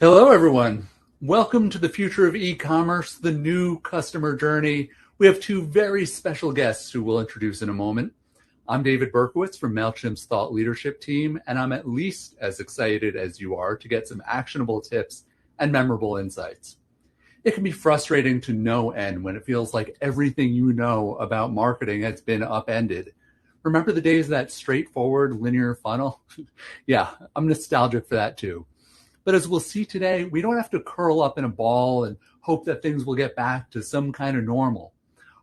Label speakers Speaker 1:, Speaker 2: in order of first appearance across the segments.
Speaker 1: Hello, everyone. Welcome to the future of e-commerce, the new customer journey. We have two very special guests who we'll introduce in a moment. I'm David Berkowitz from Mailchimp's Thought Leadership team, and I'm at least as excited as you are to get some actionable tips and memorable insights. It can be frustrating to no end when it feels like everything you know about marketing has been upended. Remember the days of that straightforward linear funnel? Yeah, I'm nostalgic for that too. But as we'll see today, we don't have to curl up in a ball and hope that things will get back to some kind of normal.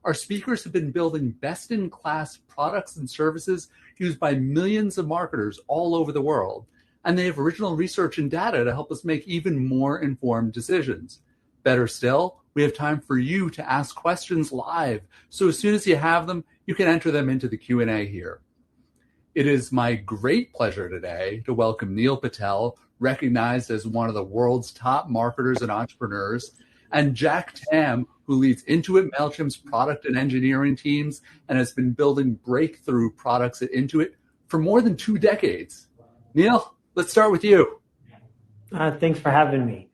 Speaker 1: Our speakers have been building best-in-class products and services used by millions of marketers all over the world, and they have original research and data to help us make even more informed decisions. Better still, we have time for you to ask questions live, so as soon as you have them, you can enter them into the Q&A here. It is my great pleasure today to welcome Neil Patel, recognized as one of the world's top marketers and entrepreneurs, and Jack Tam, who leads Intuit Mailchimp's product and engineering teams and has been building breakthrough products at Intuit for more than 2 decades. Neil, let's start with you.
Speaker 2: Thanks for having me.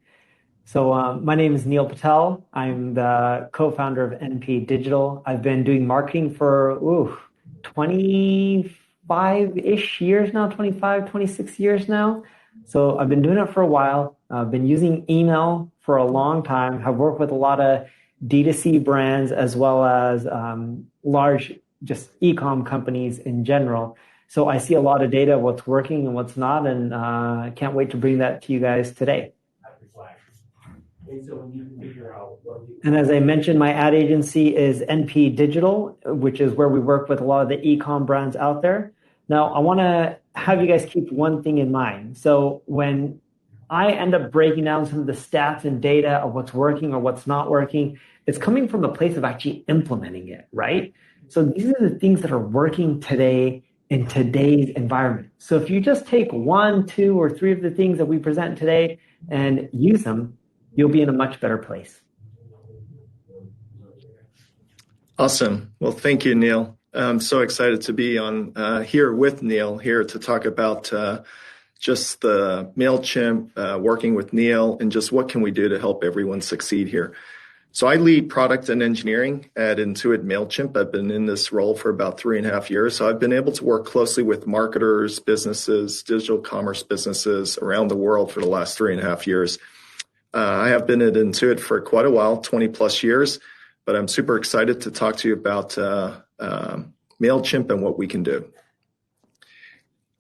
Speaker 2: So my name is Neil Patel. I'm the co-founder of NP Digital. I've been doing marketing for 25-ish years now, 26 years now. So I've been doing it for a while. I've been using email for a long time. Have worked with a lot of D2C brands as well as large just e-com companies in general. So I see a lot of data, what's working and what's not, and I can't wait to bring that to you guys today. And as I mentioned, my ad agency is NP Digital, which is where we work with a lot of the e-com brands out there. Now, I want to have you guys keep one thing in mind. So when I end up breaking down some of the stats and data of what's working or what's not working, it's coming from a place of actually implementing it, right? So these are the things that are working today in today's environment. So if you just take 1, 2, or 3 of the things that we present today and use them, you'll be in a much better place.
Speaker 3: Awesome. Well, thank you, Neil. I'm so excited to be on here with Neil here to talk about just the Mailchimp, working with Neil, and just what can we do to help everyone succeed here. So I lead product and engineering at Intuit Mailchimp. I've been in this role for about 3.5 years. So I've been able to work closely with marketers, businesses, digital commerce businesses around the world for the last 3.5 years. I have been at Intuit for quite a while, 20 plus years, but I'm super excited to talk to you about Mailchimp and what we can do.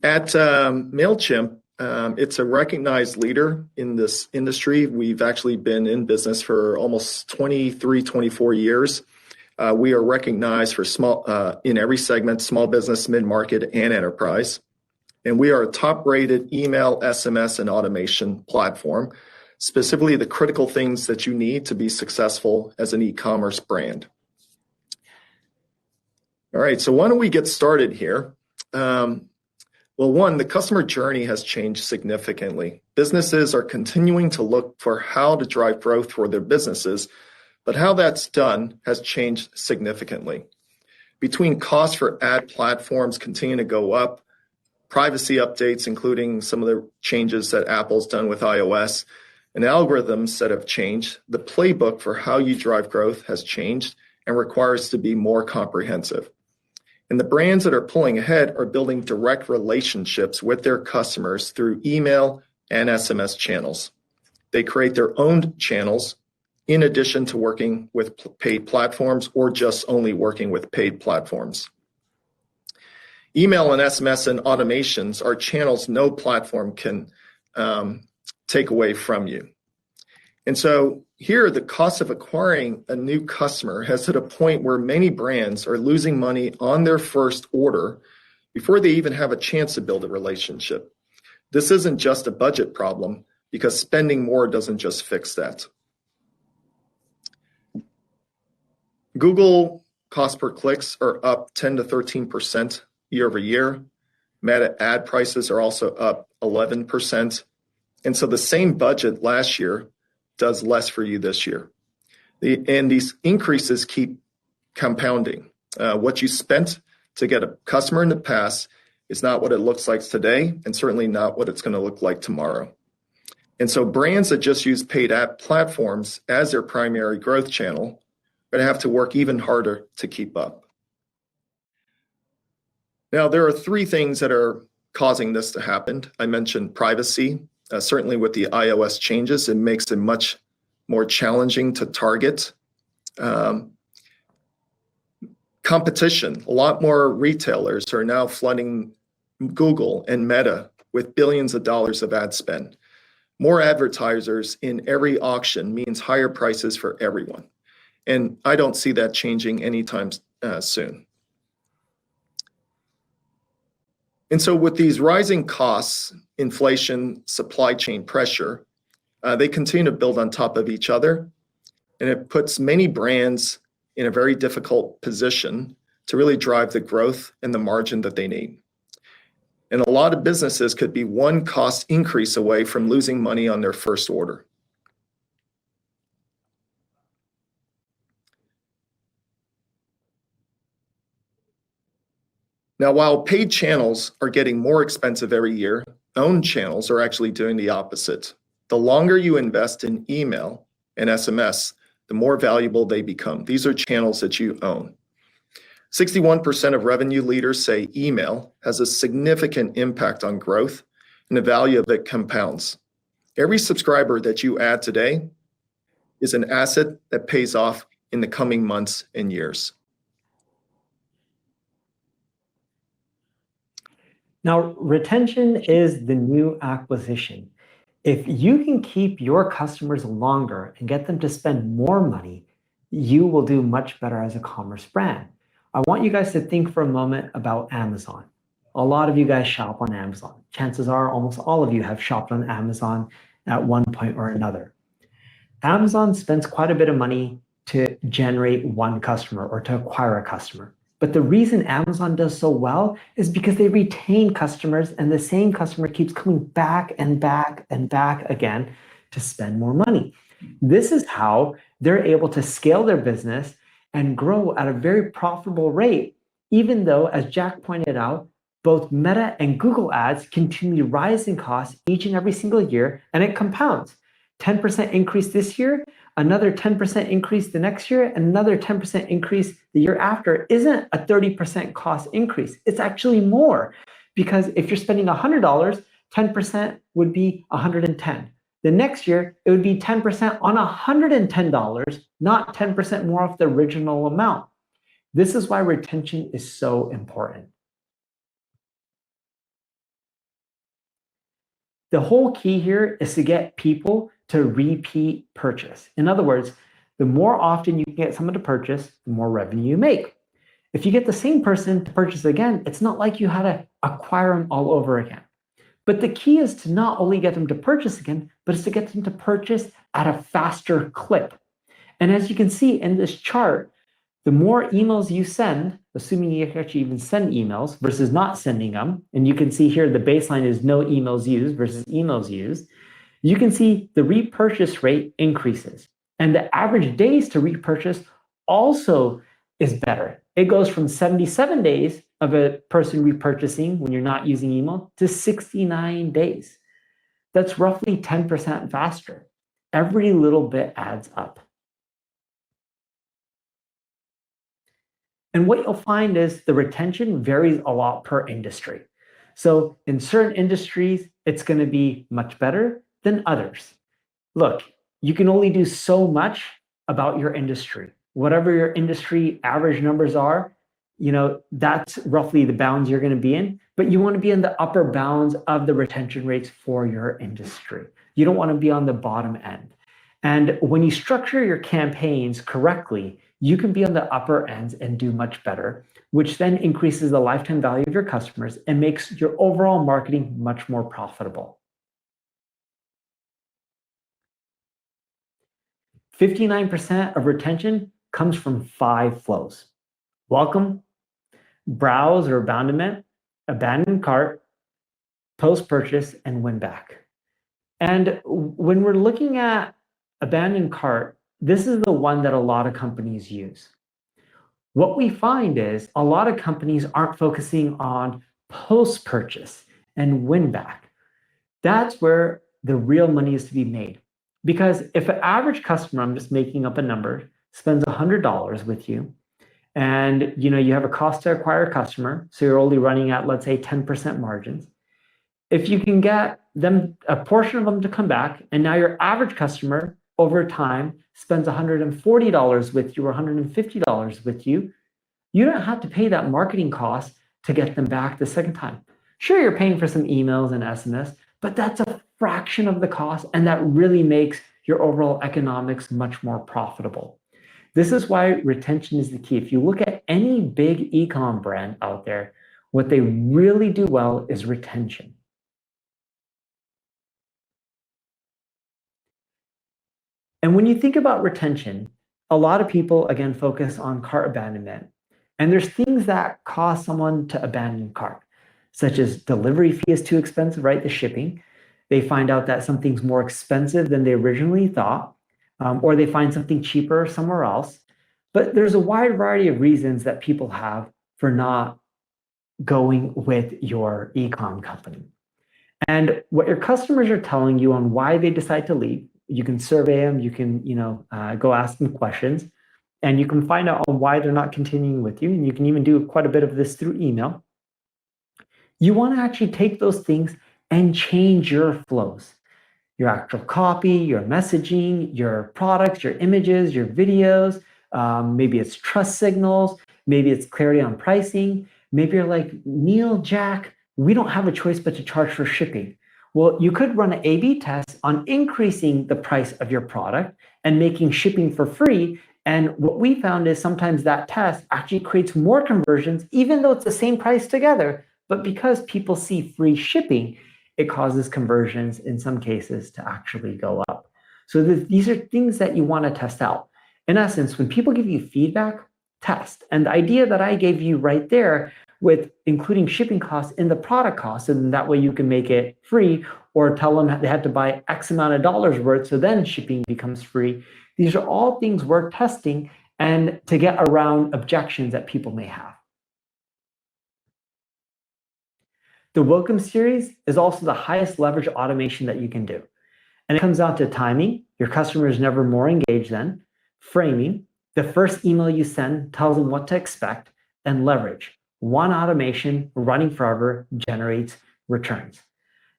Speaker 3: At Mailchimp, it's a recognized leader in this industry. We've actually been in business for almost 23, 24 years. We are recognized for small in every segment, small business, mid-market, and enterprise. And we are a top-rated email, SMS, and automation platform, specifically the critical things that you need to be successful as an e-commerce brand. All right, so why don't we get started here? Well, one, the customer journey has changed significantly. Businesses are continuing to look for how to drive growth for their businesses, but how that's done has changed significantly. Between costs for ad platforms continue to go up, privacy updates, including some of the changes that Apple's done with iOS, and algorithms that have changed, the playbook for how you drive growth has changed and requires to be more comprehensive. And the brands that are pulling ahead are building direct relationships with their customers through email and SMS channels. They create their own channels in addition to working with paid platforms or just only working with paid platforms. Email and SMS and automations are channels no platform can take away from you. And so here, the cost of acquiring a new customer has hit a point where many brands are losing money on their first order before they even have a chance to build a relationship. This isn't just a budget problem because spending more doesn't just fix that. Google cost per clicks are up 10 to 13% year over year. Meta ad prices are also up 11%. And so the same budget last year does less for you this year. And these increases keep compounding. What you spent to get a customer in the past is not what it looks like today, and certainly not what it's going to look like tomorrow. And so brands that just use paid app platforms as their primary growth channel are going to have to work even harder to keep up. Now, there are three things that are causing this to happen. I mentioned privacy. Certainly with the iOS changes, it makes it much more challenging to target. Competition. A lot more retailers are now flooding Google and Meta with billions of dollars of ad spend. More advertisers in every auction means higher prices for everyone. And I don't see that changing anytime soon. And so with these rising costs, inflation, supply chain pressure, they continue to build on top of each other. And it puts many brands in a very difficult position to really drive the growth and the margin that they need. And a lot of businesses could be one cost increase away from losing money on their first order. Now, while paid channels are getting more expensive every year, owned channels are actually doing the opposite. The longer you invest in email and SMS, the more valuable they become. These are channels that you own. 61% of revenue leaders say email has a significant impact on growth, and the value of it compounds. Every subscriber that you add today is an asset that pays off in the coming months and years.
Speaker 2: Now, retention is the new acquisition. If you can keep your customers longer and get them to spend more money, you will do much better as a commerce brand. I want you guys to think for a moment about Amazon. A lot of you guys shop on Amazon. Chances are almost all of you have shopped on Amazon at one point or another. Amazon spends quite a bit of money to generate one customer or to acquire a customer. But the reason Amazon does so well is because they retain customers, and the same customer keeps coming back and back and back again to spend more money. This is how they're able to scale their business and grow at a very profitable rate, even though, as Jack pointed out, both Meta and Google ads continue to rise in cost each and every single year, and it compounds. 10% increase this year, another 10% increase the next year, and another 10% increase the year after isn't a 30% cost increase. It's actually more, because if you're spending $100, 10% would be $110. The next year, it would be 10% on $110, not 10% more off the original amount. This is why retention is so important. The whole key here is to get people to repeat purchase. In other words, the more often you can get someone to purchase, the more revenue you make. If you get the same person to purchase again, it's not like you had to acquire them all over again. But the key is to not only get them to purchase again, but it's to get them to purchase at a faster clip. And as you can see in this chart, the more emails you send, assuming you can actually even send emails versus not sending them, and you can see here the baseline is no emails used versus emails used, you can see the repurchase rate increases. And the average days to repurchase also is better. It goes from 77 days of a person repurchasing when you're not using email to 69 days. That's roughly 10% faster. Every little bit adds up. And what you'll find is the retention varies a lot per industry. So in certain industries, it's going to be much better than others. Look, you can only do so much about your industry. Whatever your industry average numbers are, that's roughly the bounds you're going to be in, but you want to be in the upper bounds of the retention rates for your industry. You don't want to be on the bottom end. And when you structure your campaigns correctly, you can be on the upper ends and do much better, which then increases the lifetime value of your customers and makes your overall marketing much more profitable. 59% of retention comes from 5 flows: welcome, browse or abandonment, abandon cart, post-purchase, and win back. And when we're looking at abandon cart, this is the one that a lot of companies use. What we find is a lot of companies aren't focusing on post-purchase and win back. That's where the real money is to be made. Because if an average customer, I'm just making up a number, spends $100 with you, and you have a cost to acquire a customer, so you're only running at, let's say, 10% margins. If you can get them, a portion of them to come back, and now your average customer over time spends $140 with you or $150 with you, you don't have to pay that marketing cost to get them back the second time. Sure, you're paying for some emails and SMS, but that's a fraction of the cost, and that really makes your overall economics much more profitable. This is why retention is the key. If you look at any big e-com brand out there, what they really do well is retention. And when you think about retention, a lot of people, again, focus on cart abandonment. And there's things that cause someone to abandon cart, such as delivery fee is too expensive, right? The shipping. They find out that something's more expensive than they originally thought, or they find something cheaper somewhere else. But there's a wide variety of reasons that people have for not going with your e-com company. And what your customers are telling you on why they decide to leave, you can survey them, you can go ask them questions, and you can find out on why they're not continuing with you. And you can even do quite a bit of this through email. You want to actually take those things and change your flows, your actual copy, your messaging, your products, your images, your videos. Maybe it's trust signals. Maybe it's clarity on pricing. Maybe you're like, Neil, Jack, we don't have a choice but to charge for shipping. Well, you could run an A/B test on increasing the price of your product and making shipping for free. And what we found is sometimes that test actually creates more conversions, even though it's the same price together. But because people see free shipping, it causes conversions in some cases to actually go up. So these are things that you want to test out. In essence, when people give you feedback, test. And the idea that I gave you right there with including shipping costs in the product cost, and that way you can make it free, or tell them they have to buy X amount of dollars worth, so then shipping becomes free. These are all things worth testing and to get around objections that people may have. The Welcome series is also the highest leverage automation that you can do. And it comes down to timing. Your customer is never more engaged than. Framing. The first email you send tells them what to expect. And leverage. One automation running forever generates returns.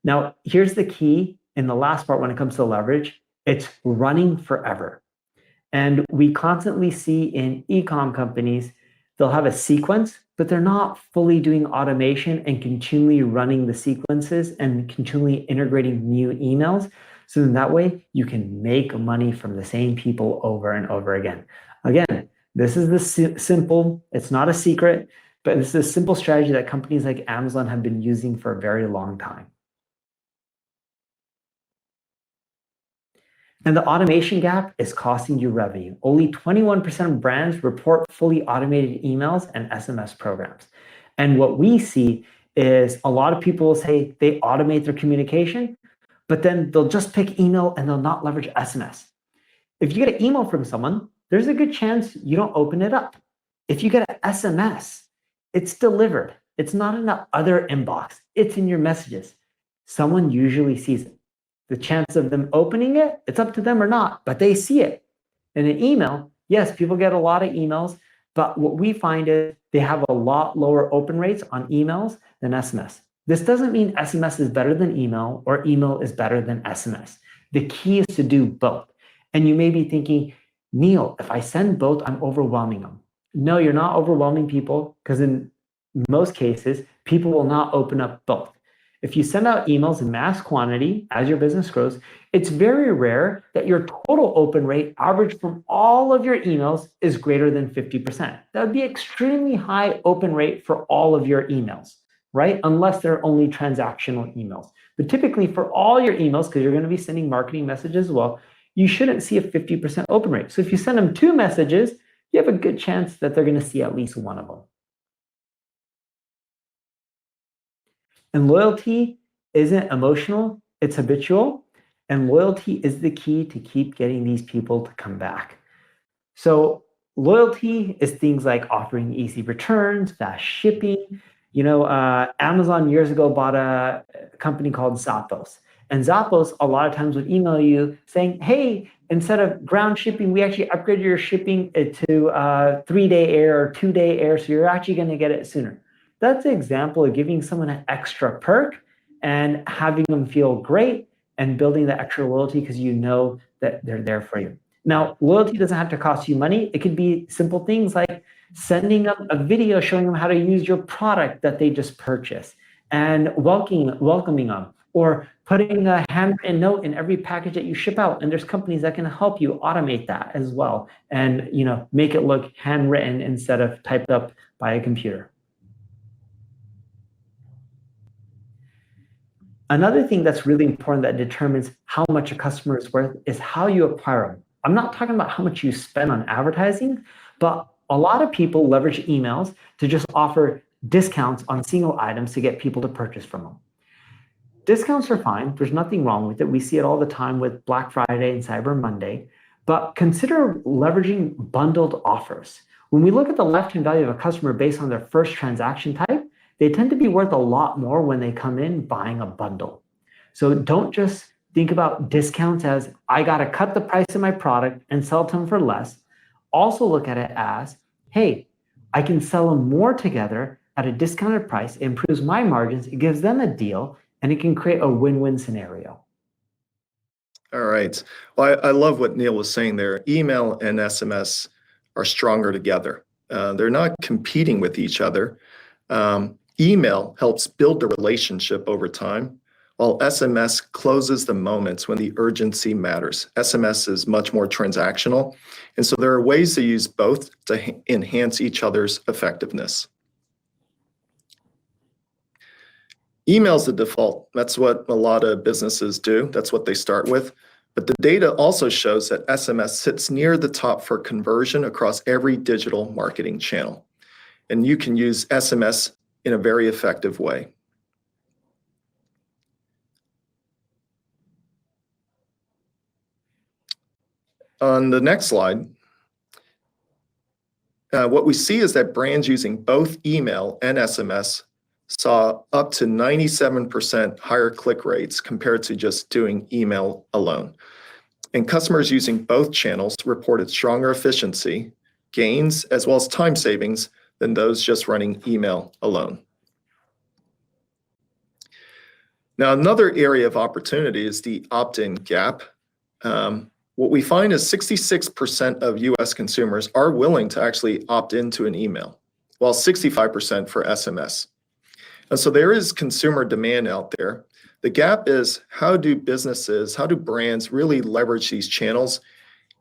Speaker 2: Now, here's the key in the last part when it comes to leverage. It's running forever. And we constantly see in e-com companies, they'll have a sequence, but they're not fully doing automation and continually running the sequences and continually integrating new emails. So in that way, you can make money from the same people over and over again. Again, this is the simple, it's not a secret, but this is a simple strategy that companies like Amazon have been using for a very long time. And the automation gap is costing you revenue. Only 21% of brands report fully automated emails and SMS programs. And what we see is a lot of people will say they automate their communication, but then they'll just pick email and they'll not leverage SMS. If you get an email from someone, there's a good chance you don't open it up. If you get an SMS, it's delivered. It's not in the other inbox. It's in your messages. Someone usually sees it. The chance of them opening it, it's up to them or not, but they see it. In an email, yes, people get a lot of emails, but what we find is they have a lot lower open rates on emails than SMS. This doesn't mean SMS is better than email or email is better than SMS. The key is to do both. And you may be thinking, Neil, if I send both, I'm overwhelming them. No, you're not overwhelming people, because in most cases, people will not open up both. If you send out emails in mass quantity as your business grows, it's very rare that your total open rate average from all of your emails is greater than 50%. That would be extremely high open rate for all of your emails, right? Unless they're only transactional emails. But typically for all your emails, because you're going to be sending marketing messages as well, you shouldn't see a 50% open rate. So if you send them 2 messages, you have a good chance that they're going to see at least one of them. And loyalty isn't emotional, it's habitual. And loyalty is the key to keep getting these people to come back. So loyalty is things like offering easy returns, fast shipping. Amazon years ago bought a company called Zappos. And Zappos a lot of times would email you saying, hey, instead of ground shipping, we actually upgraded your shipping to 3-day air or 2-day air, so you're actually going to get it sooner. That's an example of giving someone an extra perk and having them feel great and building the extra loyalty because you know that they're there for you. Now, loyalty doesn't have to cost you money. It could be simple things like sending them a video showing them how to use your product that they just purchased and welcoming them, or putting a handwritten note in every package that you ship out. And there's companies that can help you automate that as well and make it look handwritten instead of typed up by a computer. Another thing that's really important that determines how much a customer is worth is how you acquire them. I'm not talking about how much you spend on advertising, but a lot of people leverage emails to just offer discounts on single items to get people to purchase from them. Discounts are fine. There's nothing wrong with it. We see it all the time with Black Friday and Cyber Monday, but consider leveraging bundled offers. When we look at the lifetime value of a customer based on their first transaction type, they tend to be worth a lot more when they come in buying a bundle. So don't just think about discounts as I got to cut the price of my product and sell to them for less. Also look at it as, hey, I can sell them more together at a discounted price. It improves my margins. It gives them a deal, and it can create a win-win scenario.
Speaker 3: All right. Well, I love what Neil was saying there. Email and SMS are stronger together. They're not competing with each other. Email helps build the relationship over time, while SMS closes the moments when the urgency matters. SMS is much more transactional, and so there are ways to use both to enhance each other's effectiveness. Email's the default. That's what a lot of businesses do. That's what they start with. But the data also shows that SMS sits near the top for conversion across every digital marketing channel. And you can use SMS in a very effective way. On the next slide, what we see is that brands using both email and SMS saw up to 97% higher click rates compared to just doing email alone. And customers using both channels reported stronger efficiency gains as well as time savings than those just running email alone. Now, another area of opportunity is the opt-in gap. What we find is 66% of US consumers are willing to actually opt into an email, while 65% for SMS. And so there is consumer demand out there. The gap is how do brands really leverage these channels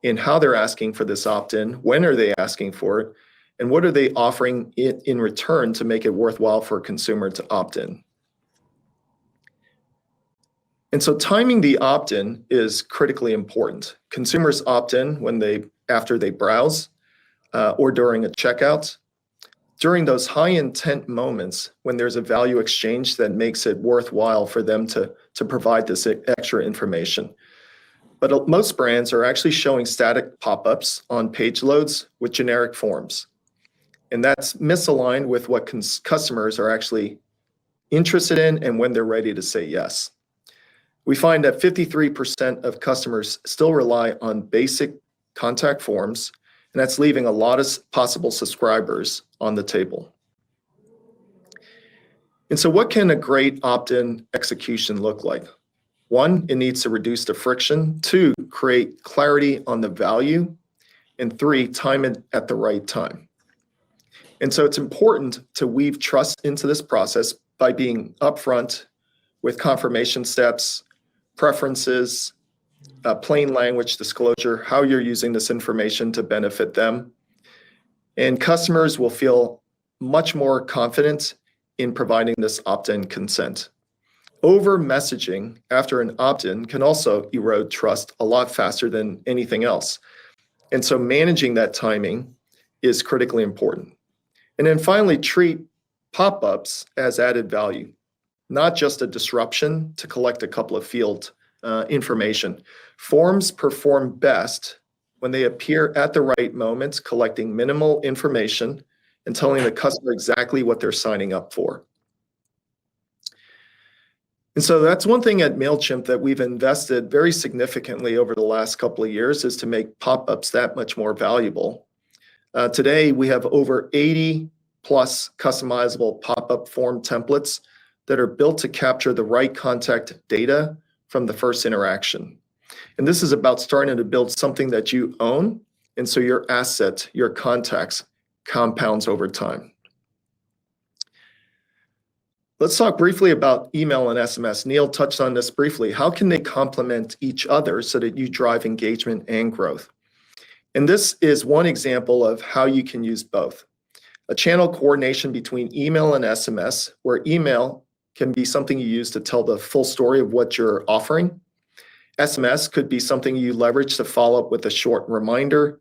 Speaker 3: in how they're asking for this opt-in, when are they asking for it, and what are they offering in return to make it worthwhile for a consumer to opt in. And so timing the opt-in is critically important. Consumers opt in after they browse or during a checkout. During those high intent moments when there's a value exchange that makes it worthwhile for them to provide this extra information. But most brands are actually showing static pop-ups on page loads with generic forms. And that's misaligned with what customers are actually interested in and when they're ready to say yes. We find that 53% of customers still rely on basic contact forms, and that's leaving a lot of possible subscribers on the table. And so what can a great opt-in execution look like? 1, it needs to reduce the friction. 2, create clarity on the value. And 3, time it at the right time. And so it's important to weave trust into this process by being upfront with confirmation steps, preferences, plain language disclosure, how you're using this information to benefit them. And customers will feel much more confident in providing this opt-in consent. Over messaging after an opt-in can also erode trust a lot faster than anything else. And so managing that timing is critically important. And then finally, treat pop-ups as added value, not just a disruption to collect a couple of field information. Forms perform best when they appear at the right moments, collecting minimal information and telling the customer exactly what they're signing up for. And so that's one thing at Mailchimp that we've invested very significantly over the last couple of years, is to make pop-ups that much more valuable. Today, we have over 80 plus customizable pop-up form templates that are built to capture the right contact data from the first interaction. And this is about starting to build something that you own, and so your asset, your contacts, compounds over time. Let's talk briefly about email and SMS. Neil touched on this briefly. How can they complement each other so that you drive engagement and growth? And this is one example of how you can use both. A channel coordination between email and SMS, where email can be something you use to tell the full story of what you're offering. SMS could be something you leverage to follow up with a short reminder,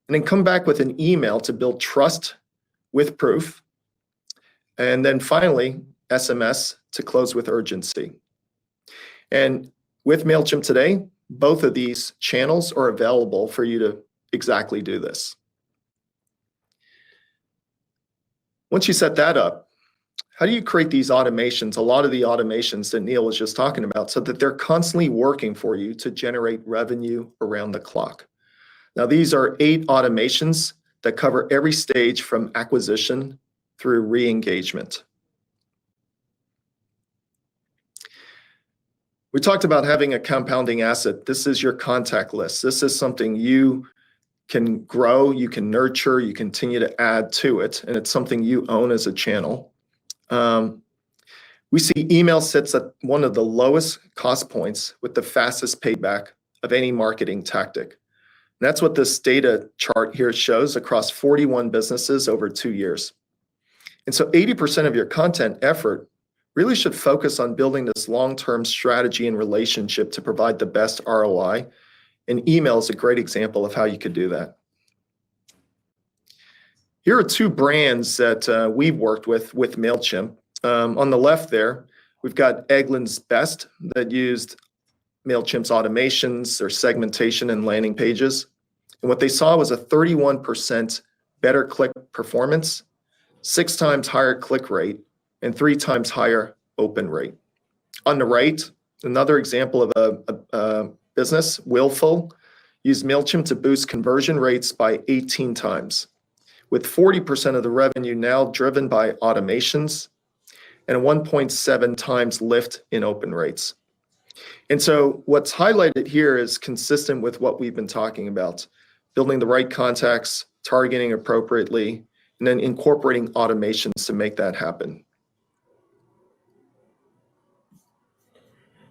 Speaker 3: and then come back with an email to build trust with proof. And then finally, SMS to close with urgency. And with Mailchimp today, both of these channels are available for you to exactly do this. Once you set that up, how do you create these automations, a lot of the automations that Neil was just talking about, so that they're constantly working for you to generate revenue around the clock? Now, these are 8 automations that cover every stage from acquisition through re-engagement. We talked about having a compounding asset. This is your contact list. This is something you can grow, you can nurture, you continue to add to it, and it's something you own as a channel. We see email sits at one of the lowest cost points with the fastest payback of any marketing tactic. And that's what this data chart here shows across 41 businesses over 2 years. And so 80% of your content effort really should focus on building this long-term strategy and relationship to provide the best ROI. And email is a great example of how you could do that. Here are 2 brands that we've worked with Mailchimp. On the left there, we've got Eggland's Best that used Mailchimp's automations, their segmentation and landing pages. And what they saw was a 31% better click performance, 6 times higher click rate, and 3 times higher open rate. On the right, another example of a business, Willful, used Mailchimp to boost conversion rates by 18 times, with 40% of the revenue now driven by automations and a 1.7 times lift in open rates. And so what's highlighted here is consistent with what we've been talking about, building the right contacts, targeting appropriately, and then incorporating automations to make that happen.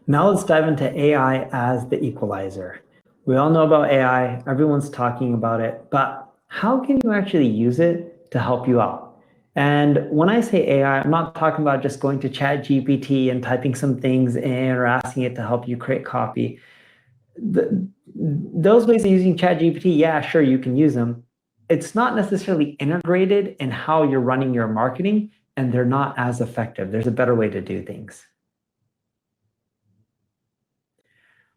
Speaker 2: Now let's dive into AI as the equalizer. We all know about AI, everyone's talking about it, but how can you actually use it to help you out? And when I say AI, I'm not talking about just going to ChatGPT and typing some things in or asking it to help you create copy. Those ways of using ChatGPT, yeah, sure, you can use them. It's not necessarily integrated in how you're running your marketing, and they're not as effective. There's a better way to do things.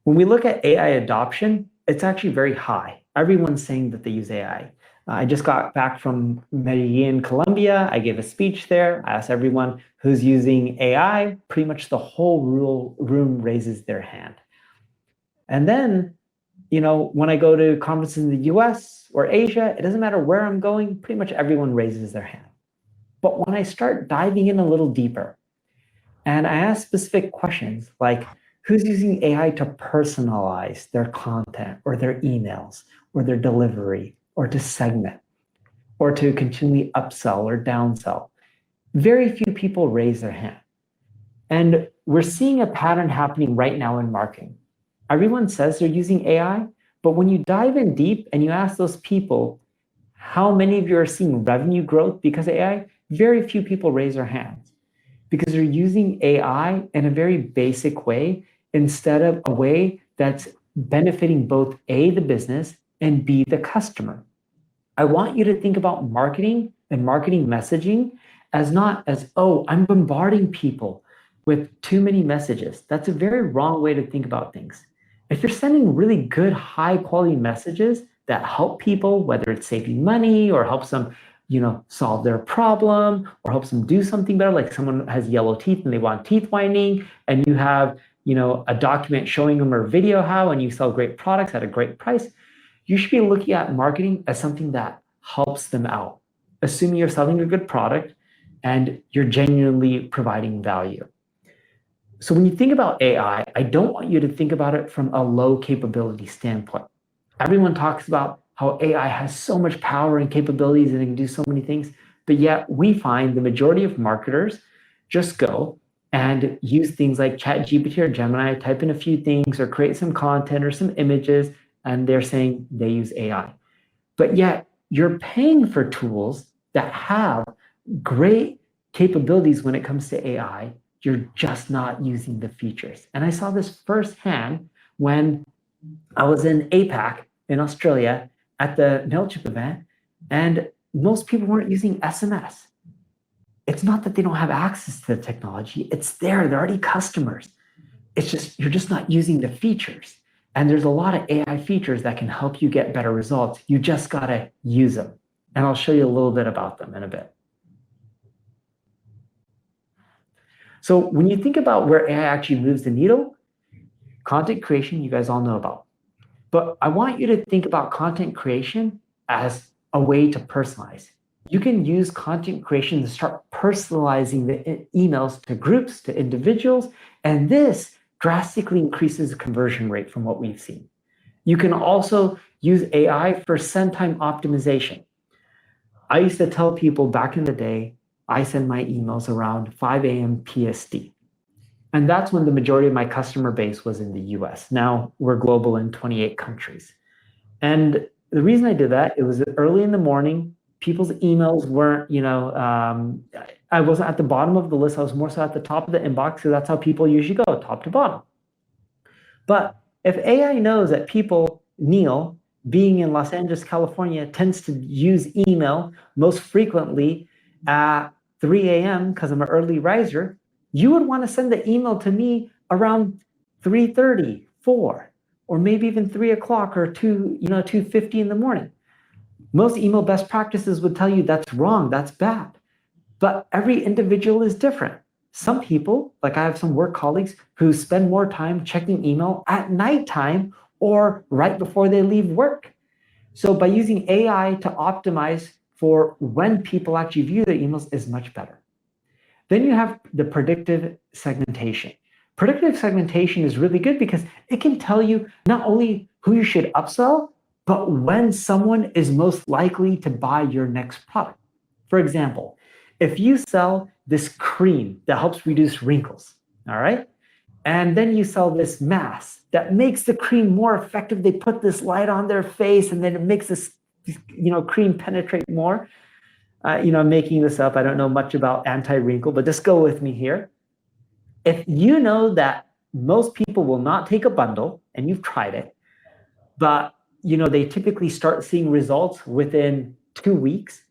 Speaker 2: When we look at AI adoption, it's actually very high. Everyone's saying that they use AI. I just got back from Medellin, Colombia. I gave a speech there. I asked everyone who's using AI. Pretty much the whole room raises their hand. And then, when I go to conferences in the US or Asia, it doesn't matter where I'm going, pretty much everyone raises their hand. But when I start diving in a little deeper, and I ask specific questions like, who's using AI to personalize their content or their emails or their delivery or to segment or to continually upsell or downsell? Very few people raise their hand. And we're seeing a pattern happening right now in marketing. Everyone says they're using AI, but when you dive in deep and you ask those people, how many of you are seeing revenue growth because of AI? Very few people raise their hands because they're using AI in a very basic way instead of a way that's benefiting both A, the business, and B, the customer. I want you to think about marketing and marketing messaging as not as, oh, I'm bombarding people with too many messages. That's a very wrong way to think about things. If you're sending really good, high quality messages that help people, whether it's saving money or helps them solve their problem or helps them do something better. Like someone has yellow teeth and they want teeth whitening, and you have, a document showing them or video how, and you sell great products at a great price. You should be looking at marketing as something that helps them out, assuming you're selling a good product and you're genuinely providing value. So when you think about AI, I don't want you to think about it from a low capability standpoint. Everyone talks about how AI has so much power and capabilities and it can do so many things, but yet we find the majority of marketers just go and use things like ChatGPT or Gemini, type in a few things or create some content or some images, and they're saying they use AI. But yet you're paying for tools that have great capabilities when it comes to AI. You're just not using the features. And I saw this firsthand when I was in APAC in Australia at the Mailchimp event, and most people weren't using SMS. It's not that they don't have access to the technology. It's there. They're already customers. It's just, you're just not using the features. And there's a lot of AI features that can help you get better results. You just got to use them. And I'll show you a little bit about them in a bit. So when you think about where AI actually moves the needle, content creation, you guys all know about. But I want you to think about content creation as a way to personalize. You can use content creation to start personalizing the emails to groups, to individuals, and this drastically increases the conversion rate from what we've seen. You can also use AI for send time optimization. I used to tell people back in the day, I send my emails around 5 a.m. PST. And that's when the majority of my customer base was in the US. Now we're global in 28 countries. And the reason I did that, it was early in the morning. People's emails weren't, I wasn't at the bottom of the list. I was more so at the top of the inbox. So that's how people usually go, top to bottom. But if AI knows that people, Neil, being in Los Angeles, California, tends to use email most frequently at 3 a.m. because I'm an early riser, you would want to send the email to me around 3:30, 4, or maybe even 3 o'clock or 2:50 in the morning. Most email best practices would tell you that's wrong, that's bad. But every individual is different. Some people, like I have some work colleagues who spend more time checking email at nighttime or right before they leave work. So by using AI to optimize for when people actually view their emails is much better. Then you have the predictive segmentation. Predictive segmentation is really good because it can tell you not only who you should upsell, but when someone is most likely to buy your next product. For example, if you sell this cream that helps reduce wrinkles, all right? And then you sell this mask that makes the cream more effective. They put this light on their face and then it makes this cream penetrate more. I'm making this up. I don't know much about anti-wrinkle, but just go with me here. If you know that most people will not take a bundle and you've tried it, but they typically start seeing results within 2 weeks.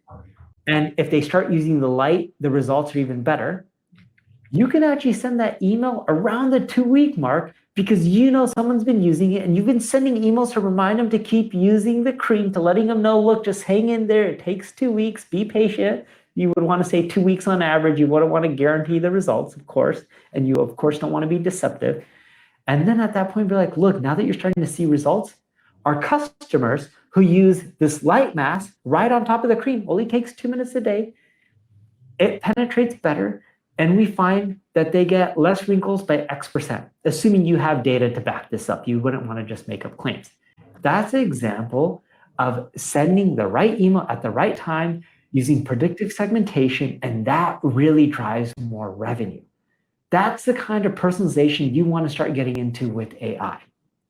Speaker 2: And if they start using the light, the results are even better. You can actually send that email around the 2-week mark because someone's been using it and you've been sending emails to remind them to keep using the cream, to letting them know, look, just hang in there. It takes 2 weeks. Be patient. You would want to say 2 weeks on average. You wouldn't want to guarantee the results, of course. And you, of course, don't want to be deceptive. And then at that point, be like, look, now that you're starting to see results, our customers who use this light mask right on top of the cream only takes 2 minutes a day. It penetrates better. And we find that they get less wrinkles by X%, assuming you have data to back this up. You wouldn't want to just make up claims. That's an example of sending the right email at the right time using predictive segmentation, and that really drives more revenue. That's the kind of personalization you want to start getting into with AI,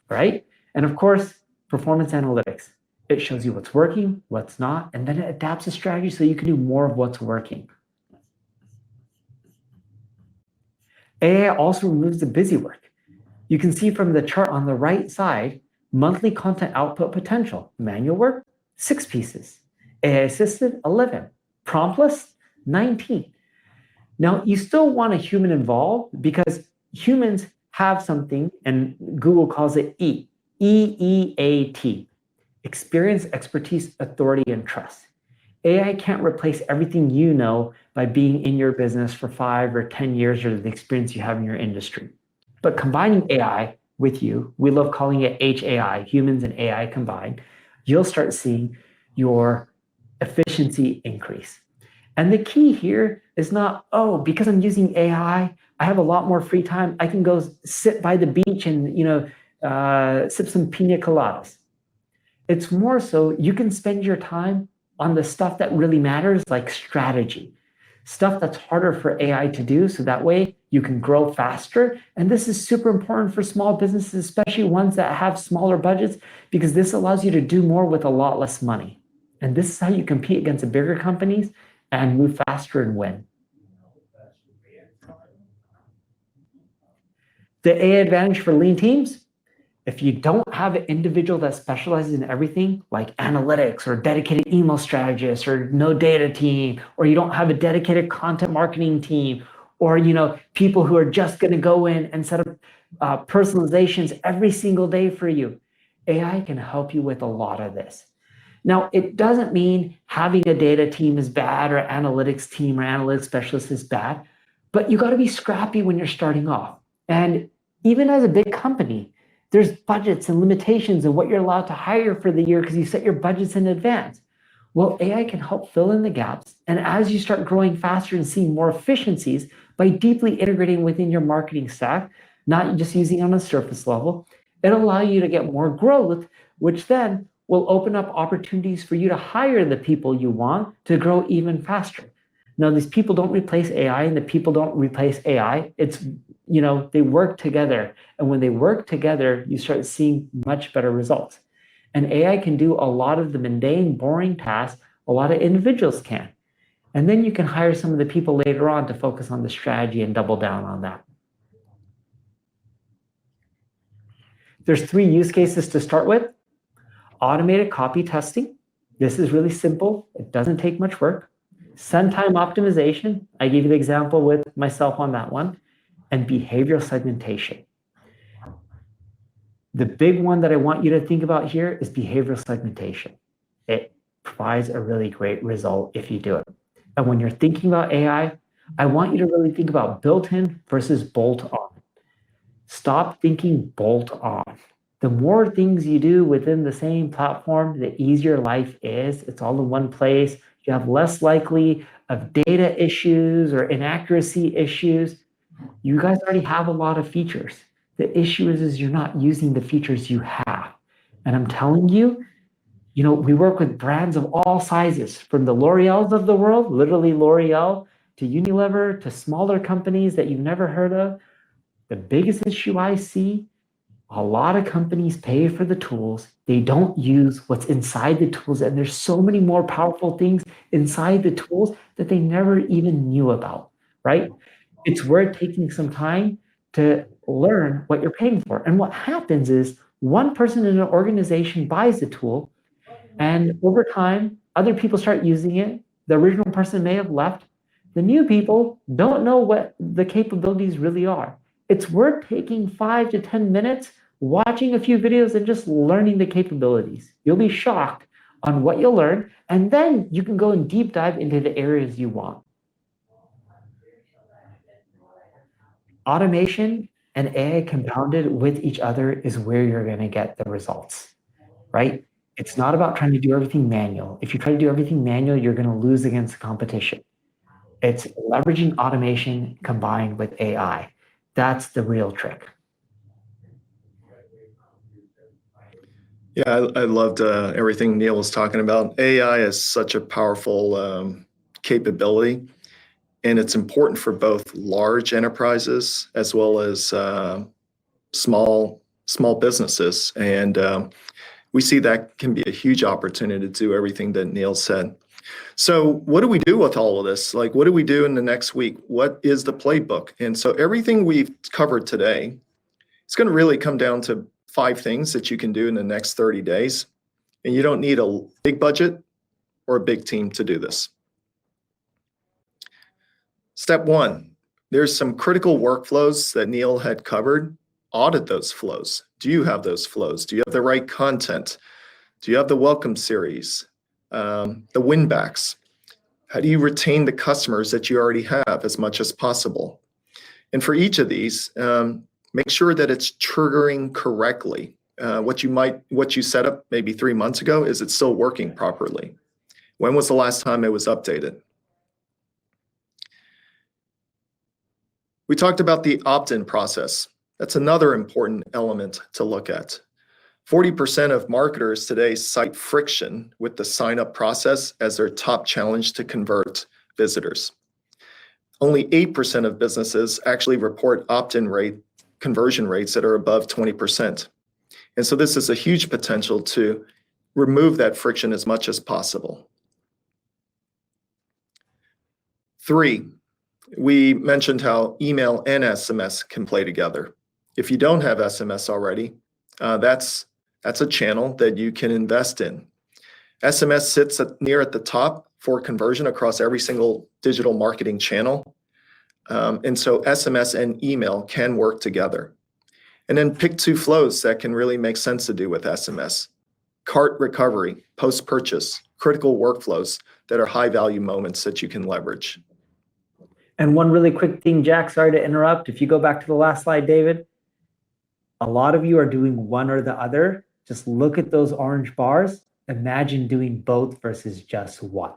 Speaker 2: right? And of course, performance analytics. It shows you what's working, what's not, and then it adapts a strategy so you can do more of what's working. AI also removes the busy work. You can see from the chart on the right side, monthly content output potential. Manual work, 6 pieces. AI assisted, 11. Promptless, 19. Now, you still want a human involved because humans have something, and Google calls it EEAT, experience, expertise, authority, and trust. AI can't replace everything you know by being in your business for 5 or 10 years or the experience you have in your industry. But combining AI with you, we love calling it HAI, humans and AI combined, you'll start seeing your efficiency increase. And the key here is not, oh, because I'm using AI, I have a lot more free time. I can go sit by the beach and sip some pina coladas. It's more so you can spend your time on the stuff that really matters, like strategy, stuff that's harder for AI to do. So that way you can grow faster. And this is super important for small businesses, especially ones that have smaller budgets, because this allows you to do more with a lot less money. And this is how you compete against the bigger companies and move faster and win. The AI advantage for lean teams, if you don't have an individual that specializes in everything, like analytics or dedicated email strategist or no data team, or you don't have a dedicated content marketing team, or people who are just going to go in and set up personalizations every single day for you, AI can help you with a lot of this. Now, it doesn't mean having a data team is bad or analytics team or analytics specialist is bad, but you got to be scrappy when you're starting off. And even as a big company, there's budgets and limitations of what you're allowed to hire for the year because you set your budgets in advance. Well, AI can help fill in the gaps. And as you start growing faster and seeing more efficiencies by deeply integrating within your marketing stack, not just using it on a surface level, it'll allow you to get more growth, which then will open up opportunities for you to hire the people you want to grow even faster. Now, these people don't replace AI and the people don't replace AI. It's they work together. And when they work together, you start seeing much better results. And AI can do a lot of the mundane, boring tasks a lot of individuals can. And then you can hire some of the people later on to focus on the strategy and double down on that. There's 3 use cases to start with. Automated copy testing. This is really simple. It doesn't take much work. Send time optimization. I gave you the example with myself on that one. And behavioral segmentation. The big one that I want you to think about here is behavioral segmentation. It provides a really great result if you do it. And when you're thinking about AI, I want you to really think about built-in versus bolt-on. Stop thinking bolt-on. The more things you do within the same platform, the easier life is. It's all in one place. You have less likely of data issues or inaccuracy issues. You guys already have a lot of features. The issue is you're not using the features you have. And I'm telling you, we work with brands of all sizes, from the L'Oreals of the world, literally L'Oreal, to Unilever, to smaller companies that you've never heard of. The biggest issue I see, a lot of companies pay for the tools. They don't use what's inside the tools. And there's so many more powerful things inside the tools that they never even knew about, right? It's worth taking some time to learn what you're paying for. And what happens is one person in an organization buys the tool, and over time, other people start using it. The original person may have left. The new people don't know what the capabilities really are. It's worth taking 5 to 10 minutes, watching a few videos and just learning the capabilities. You'll be shocked on what you'll learn, and then you can go and deep dive into the areas you want. Automation and AI compounded with each other is where you're going to get the results, right? It's not about trying to do everything manual. If you try to do everything manual, you're going to lose against the competition. It's leveraging automation combined with AI. That's the real trick.
Speaker 3: Yeah, I loved everything Neil was talking about. AI is such a powerful capability. And it's important for both large enterprises as well as small businesses. And we see that can be a huge opportunity to do everything that Neil said. So what do we do with all of this? Like, what do we do in the next week? What is the playbook? And so everything we've covered today, it's going to really come down to 5 things that you can do in the next 30 days. And you don't need a big budget or a big team to do this. Step 1, there's some critical workflows that Neil had covered. Audit those flows. Do you have those flows? Do you have the right content? Do you have the welcome series? the win backs? How do you retain the customers that you already have as much as possible? And for each of these, make sure that it's triggering correctly. What you set up maybe 3 months ago, is it still working properly? When was the last time it was updated? We talked about the opt-in process. That's another important element to look at. 40% of marketers today cite friction with the sign-up process as their top challenge to convert visitors. Only 8% of businesses actually report opt-in conversion rates that are above 20%. And so this is a huge potential to remove that friction as much as possible. 3, we mentioned how email and SMS can play together. If you don't have SMS already, that's a channel that you can invest in. SMS sits near at the top for conversion across every single digital marketing channel. And so SMS and email can work together. And then pick 2 flows that can really make sense to do with SMS. Cart recovery, post-purchase, critical workflows that are high-value moments that you can leverage.
Speaker 2: And one really quick thing, Jack, sorry to interrupt. If you go back to the last slide, David, a lot of you are doing one or the other. Just look at those orange bars. Imagine doing both versus just one.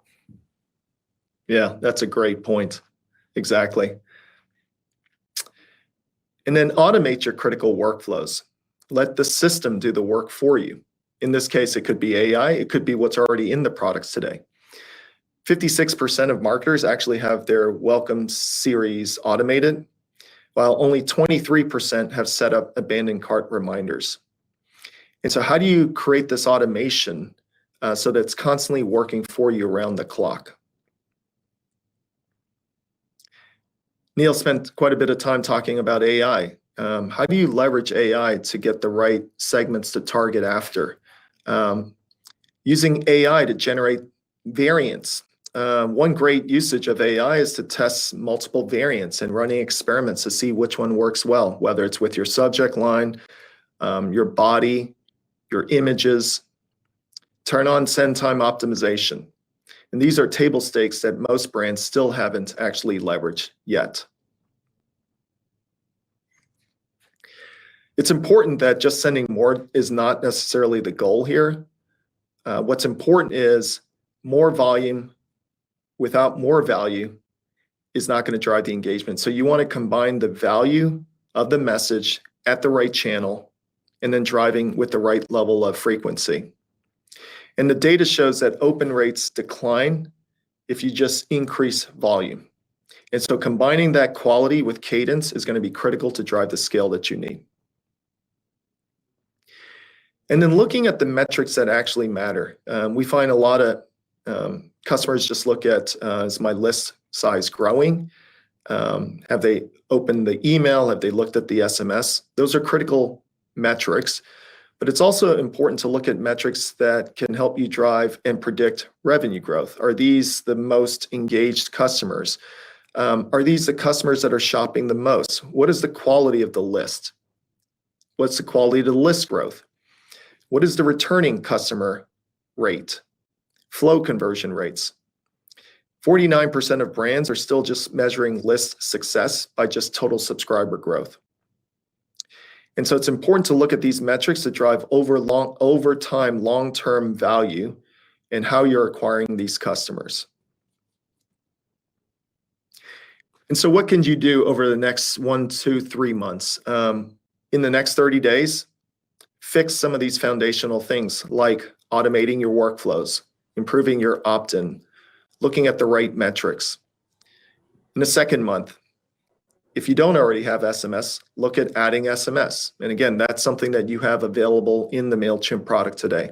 Speaker 3: Yeah, that's a great point. Exactly. And then automate your critical workflows. Let the system do the work for you. In this case, it could be AI. It could be what's already in the products today. 56% of marketers actually have their welcome series automated, while only 23% have set up abandoned cart reminders. And so how do you create this automation so that it's constantly working for you around the clock? Neil spent quite a bit of time talking about AI. How do you leverage AI to get the right segments to target after? Using AI to generate variants. One great usage of AI is to test multiple variants and running experiments to see which one works well, whether it's with your subject line, your body, your images. Turn on send time optimization. And these are table stakes that most brands still haven't actually leveraged yet. It's important that just sending more is not necessarily the goal here. What's important is more volume without more value is not going to drive the engagement. So you want to combine the value of the message at the right channel and then driving with the right level of frequency. And the data shows that open rates decline if you just increase volume. And so combining that quality with cadence is going to be critical to drive the scale that you need. And then looking at the metrics that actually matter. We find a lot of customers just look at, is my list size growing? Have they opened the email? Have they looked at the SMS? Those are critical metrics. But it's also important to look at metrics that can help you drive and predict revenue growth. Are these the most engaged customers? Are these the customers that are shopping the most? What is the quality of the list? What's the quality of the list growth? What is the returning customer rate? Flow conversion rates. 49% of brands are still just measuring list success by just total subscriber growth. And so it's important to look at these metrics to drive over time long-term value and how you're acquiring these customers. And so what can you do over the next 1, 2, 3 months? In the next 30 days, fix some of these foundational things like automating your workflows, improving your opt-in, looking at the right metrics. In the second month, if you don't already have SMS, look at adding SMS. And again, that's something that you have available in the Mailchimp product today.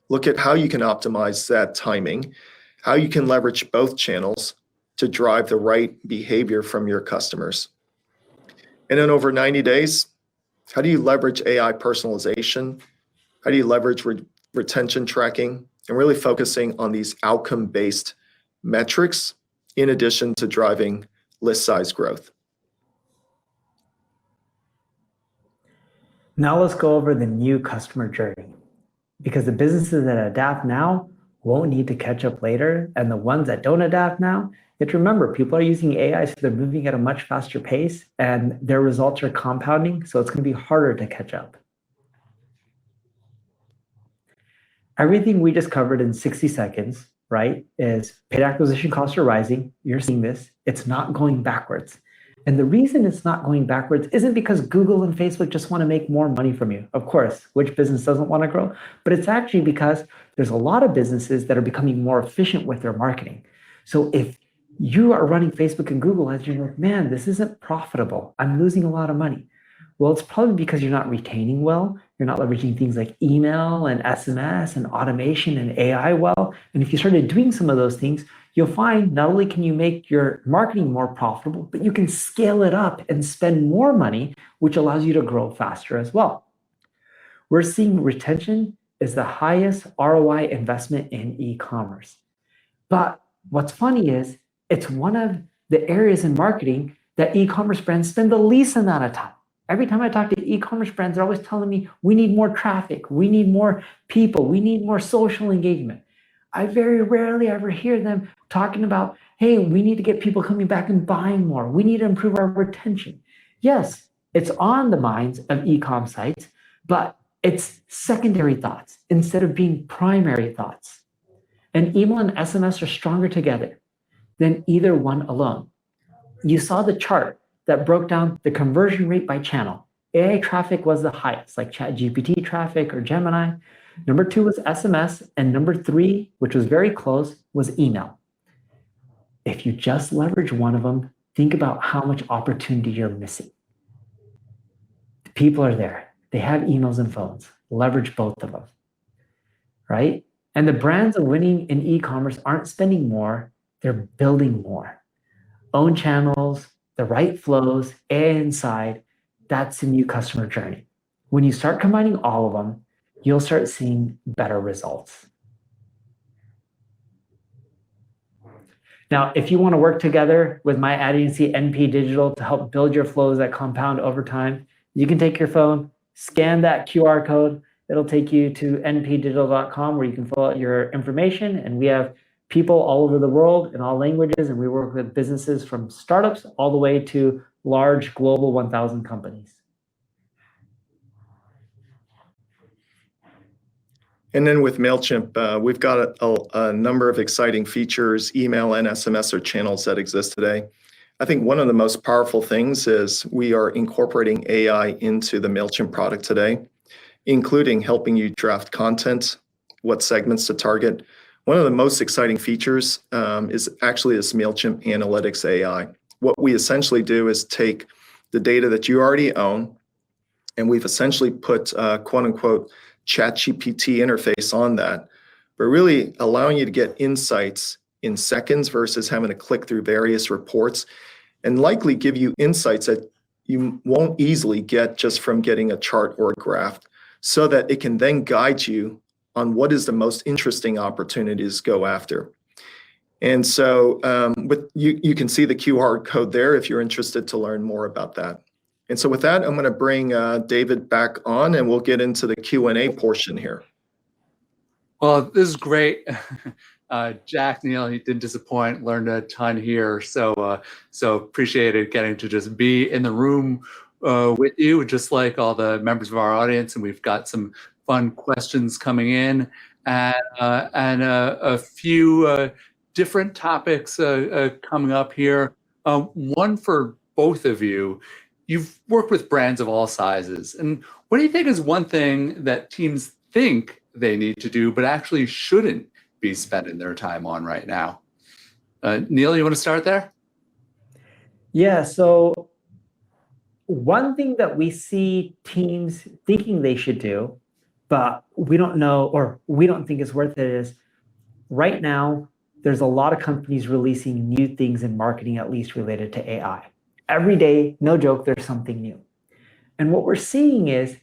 Speaker 3: Look at how you can optimize that timing, how you can leverage both channels to drive the right behavior from your customers. And then over 90 days, how do you leverage AI personalization? How do you leverage retention tracking? And really focusing on these outcome-based metrics in addition to driving list size growth.
Speaker 2: Now let's go over the new customer journey, because the businesses that adapt now won't need to catch up later. And the ones that don't adapt now, you have to remember, people are using AI, so they're moving at a much faster pace and their results are compounding. So it's going to be harder to catch up. Everything we just covered in 60 seconds, right, is paid acquisition costs are rising. You're seeing this. It's not going backwards. And the reason it's not going backwards isn't because Google and Facebook just want to make more money from you. Of course, which business doesn't want to grow? But it's actually because there's a lot of businesses that are becoming more efficient with their marketing. So if you are running Facebook and Google ads, you're like, man, this isn't profitable. I'm losing a lot of money. Well, it's probably because you're not retaining well. You're not leveraging things like email and SMS and automation and AI well. And if you started doing some of those things, you'll find not only can you make your marketing more profitable, but you can scale it up and spend more money, which allows you to grow faster as well. We're seeing retention is the highest ROI investment in e-commerce. But what's funny is it's one of the areas in marketing that e-commerce brands spend the least amount of time. Every time I talk to e-commerce brands, they're always telling me, we need more traffic, we need more people, we need more social engagement. I very rarely ever hear them talking about, hey, we need to get people coming back and buying more. We need to improve our retention. Yes, it's on the minds of e-com sites, but it's secondary thoughts instead of being primary thoughts. And email and SMS are stronger together than either one alone. You saw the chart that broke down the conversion rate by channel. AI traffic was the highest, like ChatGPT traffic or Gemini. Number 2 was SMS, and number 3, which was very close, was email. If you just leverage one of them, think about how much opportunity you're missing. The people are there. They have emails and phones. Leverage both of them, right? And the brands that are winning in e-commerce aren't spending more, they're building more. Own channels, the right flows, AI inside, that's the new customer journey. When you start combining all of them, you'll start seeing better results. Now, if you want to work together with my ad agency, NP Digital, to help build your flows that compound over time, you can take your phone, scan that QR code. It'll take you to npdigital.com where you can fill out your information. And we have people all over the world in all languages, and we work with businesses from startups all the way to large global 1,000 companies.
Speaker 3: And then with Mailchimp, we've got a number of exciting features, email and SMS are channels that exist today. I think one of the most powerful things is we are incorporating AI into the Mailchimp product today, including helping you draft content, what segments to target. One of the most exciting features is actually this Mailchimp Analytics AI. What we essentially do is take the data that you already own, and we've essentially put quote unquote ChatGPT interface on that, but really allowing you to get insights in seconds versus having to click through various reports, and likely give you insights that you won't easily get just from getting a chart or a graph, so that it can then guide you on what is the most interesting opportunities to go after. And so you can see the QR code there if you're interested to learn more about that. And so with that, I'm going to bring David back on, and we'll get into the Q&A portion here.
Speaker 1: Well, this is great. Jack, Neil, he didn't disappoint, learned a ton here. So appreciated getting to just be in the room with you, just like all the members of our audience. And we've got some fun questions coming in, and a few different topics coming up here. One for both of you. You've worked with brands of all sizes. And what do you think is one thing that teams think they need to do, but actually shouldn't be spending their time on right now? Neil, you want to start there?
Speaker 2: Yeah, so one thing that we see teams thinking they should do, but we don't know, or we don't think it's worth it, is right now, there's a lot of companies releasing new things in marketing, at least related to AI. Every day, no joke, there's something new. And what we're seeing is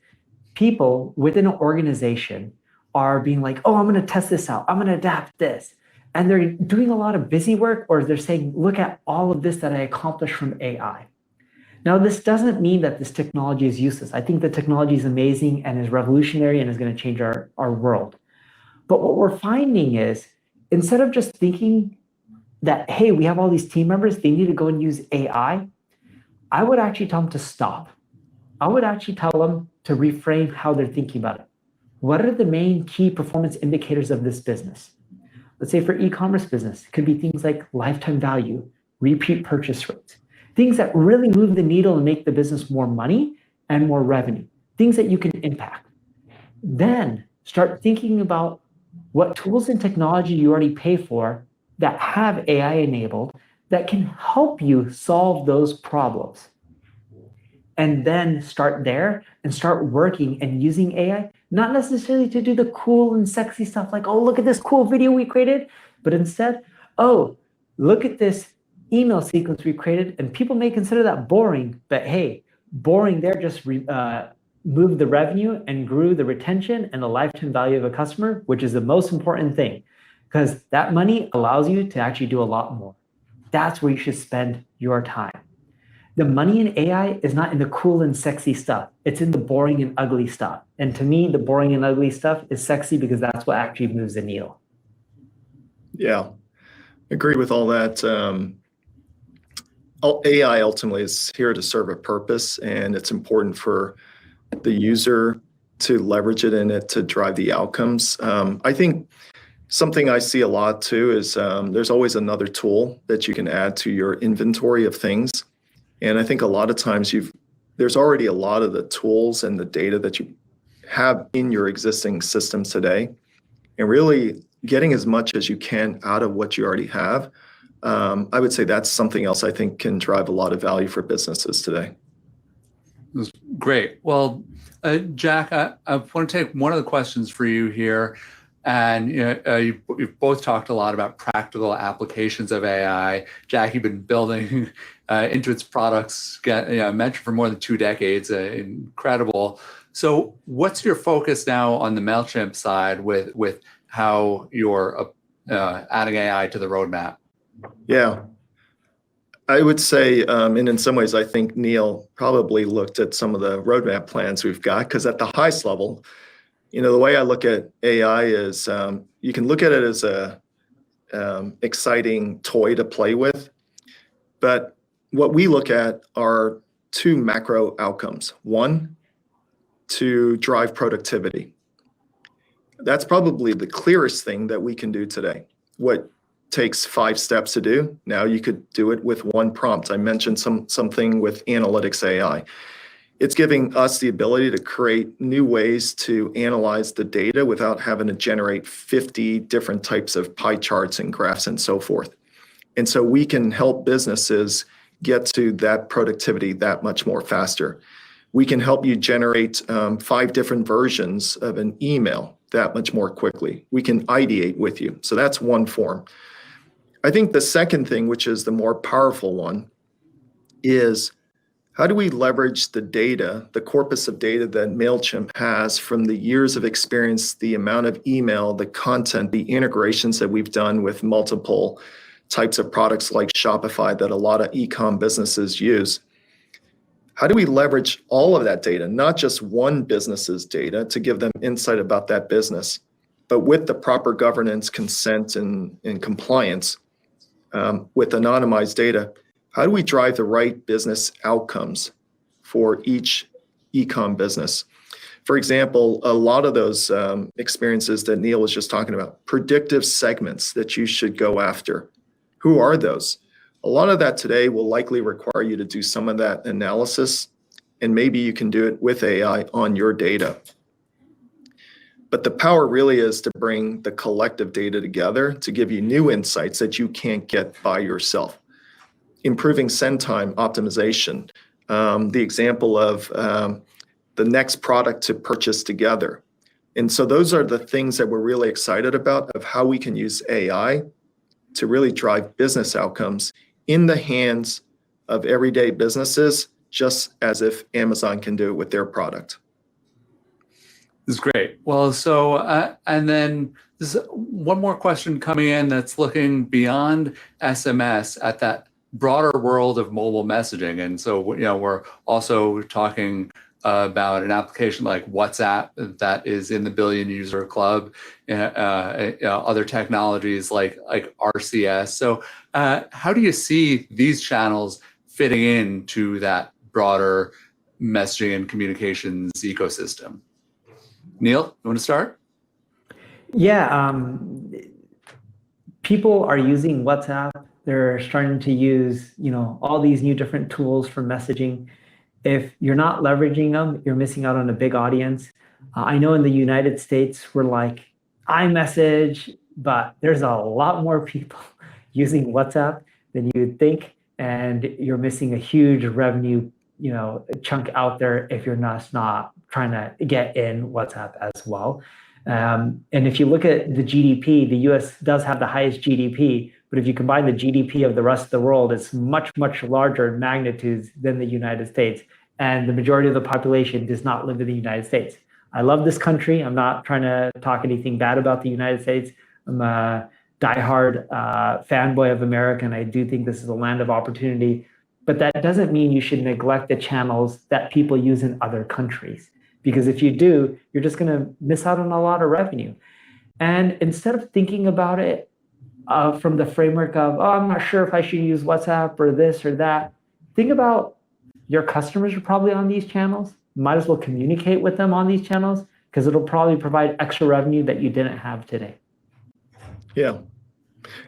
Speaker 2: people within an organization are being like, oh, I'm going to test this out. I'm going to adapt this. And they're doing a lot of busy work, or they're saying, look at all of this that I accomplished from AI. Now, this doesn't mean that this technology is useless. I think the technology is amazing and is revolutionary and is going to change our world. But what we're finding is instead of just thinking that, hey, we have all these team members, they need to go and use AI, I would actually tell them to stop. I would actually tell them to reframe how they're thinking about it. What are the main key performance indicators of this business? Let's say for e-commerce business, it could be things like lifetime value, repeat purchase rates, things that really move the needle and make the business more money and more revenue, things that you can impact. Then start thinking about what tools and technology you already pay for that have AI enabled that can help you solve those problems. And then start there and start working and using AI, not necessarily to do the cool and sexy stuff like, oh, look at this cool video we created, but instead, oh, look at this email sequence we created. And people may consider that boring, but hey, boring there just moved the revenue and grew the retention and the lifetime value of a customer, which is the most important thing, because that money allows you to actually do a lot more. That's where you should spend your time. The money in AI is not in the cool and sexy stuff. It's in the boring and ugly stuff. And to me, the boring and ugly stuff is sexy because that's what actually moves the needle.
Speaker 3: Yeah, agree with all that. AI ultimately is here to serve a purpose, and it's important for the user to leverage it in it to drive the outcomes. I think something I see a lot too is there's always another tool that you can add to your inventory of things. And I think a lot of times there's already a lot of the tools and the data that you have in your existing systems today, and really getting as much as you can out of what you already have. I would say that's something else I think can drive a lot of value for businesses today.
Speaker 1: That's great. Well, Jack, I want to take one of the questions for you here. And you've both talked a lot about practical applications of AI. Jack, you've been building Intuit's products, mentioned for more than 2 decades. Incredible. So, what's your focus now on the Mailchimp side with how you're adding AI to the roadmap?
Speaker 3: Yeah, I would say, and in some ways, I think Neil probably looked at some of the roadmap plans we've got, because at the highest level, the way I look at AI is you can look at it as a exciting toy to play with, but what we look at are 2 macro outcomes. One, to drive productivity. That's probably the clearest thing that we can do today. What takes 5 steps to do, now you could do it with 1 prompt. I mentioned something with analytics AI. It's giving us the ability to create new ways to analyze the data without having to generate 50 different types of pie charts and graphs and so forth. And so we can help businesses get to that productivity that much more faster. We can help you generate 5 different versions of an email that much more quickly. We can ideate with you. So that's one form. I think the second thing, which is the more powerful one, is how do we leverage the data, the corpus of data that Mailchimp has from the years of experience, the amount of email, the content, the integrations that we've done with multiple types of products like Shopify that a lot of e-com businesses use. How do we leverage all of that data, not just one business's data, to give them insight about that business, but with the proper governance, consent, and compliance with anonymized data? How do we drive the right business outcomes for each e-com business? For example, a lot of those experiences that Neil was just talking about, predictive segments that you should go after. Who are those? A lot of that today will likely require you to do some of that analysis, and maybe you can do it with AI on your data. But the power really is to bring the collective data together to give you new insights that you can't get by yourself. Improving send time optimization, the example of the next product to purchase together. And so those are the things that we're really excited about, of how we can use AI to really drive business outcomes in the hands of everyday businesses, just as if Amazon can do it with their product.
Speaker 1: This is great. Well, so, and then there's one more question coming in that's looking beyond SMS at that broader world of mobile messaging. And so, we're also talking about an application like WhatsApp that is in the billion user club, other technologies like RCS. So how do you see these channels fitting into that broader messaging and communications ecosystem? Neil, you want to start?
Speaker 2: Yeah, people are using WhatsApp. They're starting to use, all these new different tools for messaging. If you're not leveraging them, you're missing out on a big audience. I know in the United States, we're like iMessage, but there's a lot more people using WhatsApp than you would think, and you're missing a huge revenue, chunk out there if you're not trying to get in WhatsApp as well. And if you look at the GDP, the US does have the highest GDP, but if you combine the GDP of the rest of the world, it's much, much larger in magnitudes than the United States. And the majority of the population does not live in the United States. I love this country. I'm not trying to talk anything bad about the United States. I'm a diehard fanboy of America, and I do think this is a land of opportunity. But that doesn't mean you should neglect the channels that people use in other countries. Because if you do, you're just going to miss out on a lot of revenue. And instead of thinking about it from the framework of, I'm not sure if I should use WhatsApp or this or that, think about your customers are probably on these channels. Might as well communicate with them on these channels because it'll probably provide extra revenue that you didn't have today.
Speaker 3: Yeah.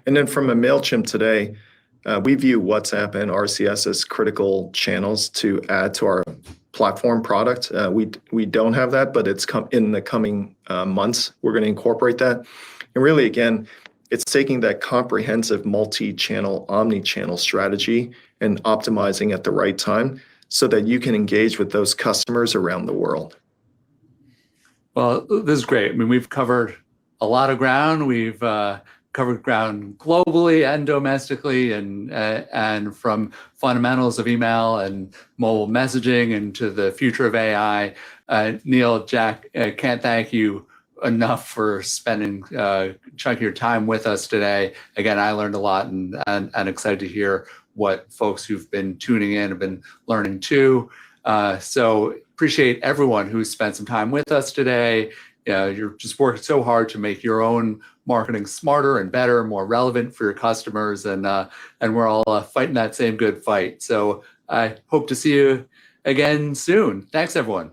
Speaker 3: And then from a Mailchimp today, we view WhatsApp and RCS as critical channels to add to our platform product. We don't have that, but it's in the coming months. We're going to incorporate that. And really, again, it's taking that comprehensive multi-channel, omni-channel strategy and optimizing at the right time so that you can engage with those customers around the world.
Speaker 1: Well, this is great. I mean, we've covered a lot of ground. We've covered ground globally and domestically, and from fundamentals of email and mobile messaging and to the future of AI. Neil, Jack, I can't thank you enough for spending a chunk of your time with us today. Again, I learned a lot and excited to hear what folks who've been tuning in have been learning too. So appreciate everyone who's spent some time with us today. You're just working so hard to make your own marketing smarter and better, more relevant for your customers, and we're all fighting that same good fight. So I hope to see you again soon. Thanks, everyone.